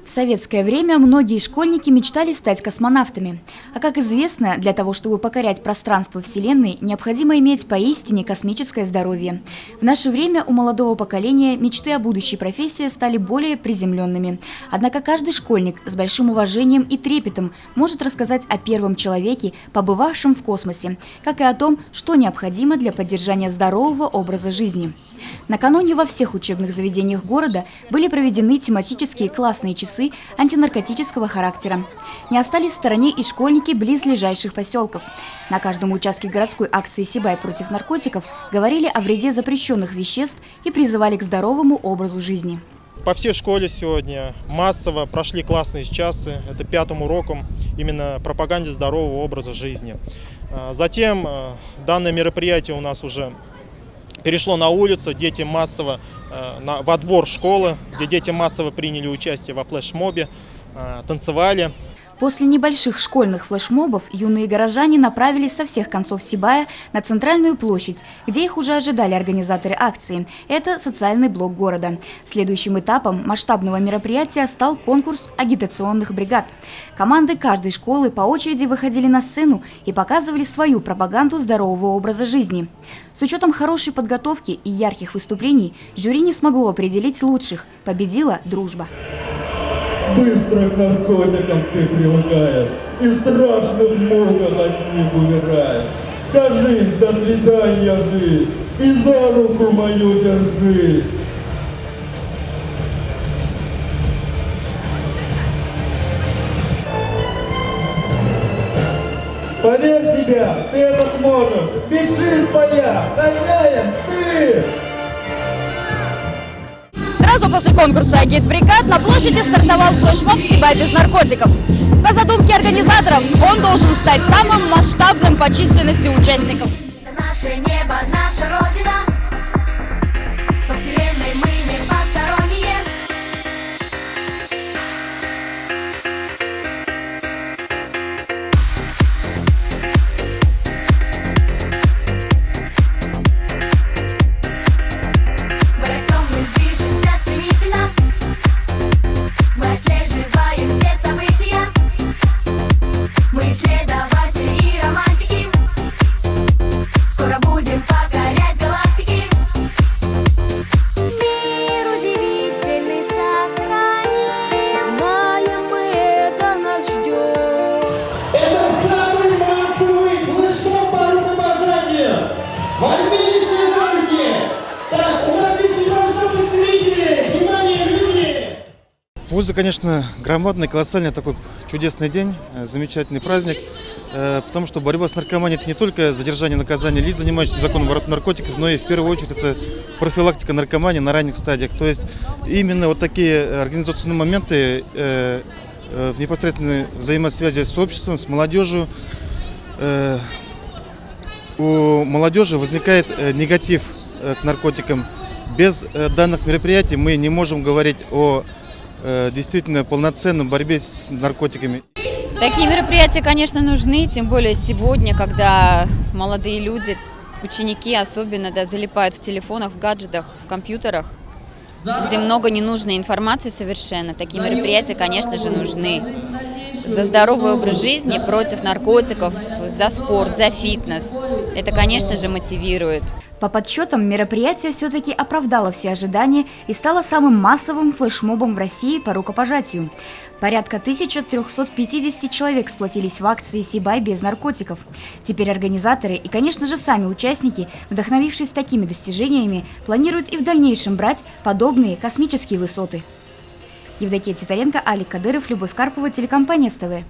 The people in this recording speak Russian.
В советское время многие школьники мечтали стать космонавтами. А как известно, для того, чтобы покорять пространство Вселенной, необходимо иметь поистине космическое здоровье. В наше время у молодого поколения мечты о будущей профессии стали более приземленными. Однако каждый школьник с большим уважением и трепетом может рассказать о первом человеке, побывавшем в космосе, как и о том, что необходимо для поддержания здорового образа жизни. Накануне во всех учебных заведениях города были проведены тематические классные часы антинаркотического характера. Не остались в стороне и школьники близлежащих поселков. На каждом участке городской акции «Сибай против наркотиков» говорили о вреде запрещенных веществ и призывали к здоровому образу жизни. По всей школе сегодня массово прошли классные часы, это 5-м уроком именно пропаганде здорового образа жизни. Затем данное мероприятие у нас уже перешло на улицу, дети массово во двор школы, где дети массово приняли участие во флешмобе, танцевали. После небольших школьных флешмобов юные горожане направились со всех концов Сибая на центральную площадь, где их уже ожидали организаторы акции. Это социальный блок города. Следующим этапом масштабного мероприятия стал конкурс агитационных бригад. Команды каждой школы по очереди выходили на сцену и показывали свою пропаганду здорового образа жизни. С учетом хорошей подготовки и ярких выступлений жюри не смогло определить лучших. Победила дружба. Быстро к наркотикам ты привыкаешь и в страшных муках от них умираешь. Скажи «до свидания, жизнь» и за руку мою держи. Поверь в себя, ты это сможешь, ведь жизнь твоя, хозяин ты! Сразу после конкурса «Агитбригад» на площади стартовал флешмоб «Сибай без наркотиков». По задумке организаторов, он должен стать самым масштабным по численности участников. Это наше небо, наша родина. По вселенной мы не посторонние. Мы растем, мы движемся стремительно. Мы отслеживаем все события. Мы исследователи и романтики. Скоро будем покорять галактики. Мир удивительный сохраним. Знаем мы, это нас ждет. Это самый массовый флешмоб по рукопожатию. Возьмите себя в руки. Так, у нас здесь не должно быть зрителей. Внимание, люди! Польза, конечно, громадная, колоссальный такой чудесный день, замечательный праздник, потому что борьба с наркоманией – это не только задержание наказания лиц, занимающихся законом оборота наркотиков, но и в первую очередь это профилактика наркомании на ранних стадиях. То есть именно вот такие организационные моменты в непосредственной взаимосвязи с обществом, с молодежью, у молодежи возникает негатив к наркотикам. Без данных мероприятий мы не можем говорить о действительно полноценной борьбе с наркотиками. Такие мероприятия, конечно, нужны, тем более сегодня, когда молодые люди, ученики особенно, залипают в телефонах, в гаджетах, в компьютерах, где много ненужной информации совершенно. Такие мероприятия, конечно же, нужны. За здоровый образ жизни, против наркотиков, за спорт, за фитнес. Это, конечно же, мотивирует. По подсчетам, мероприятие все-таки оправдало все ожидания и стало самым массовым флешмобом в России по рукопожатию. Порядка 1350 человек сплотились в акции «Сибай без наркотиков». Теперь организаторы и, конечно же, сами участники, вдохновившись такими достижениями, планируют и в дальнейшем брать подобные космические высоты. Евдокия Титаренко, Алик Кадыров, Любовь Карпова, телекомпания СТВ.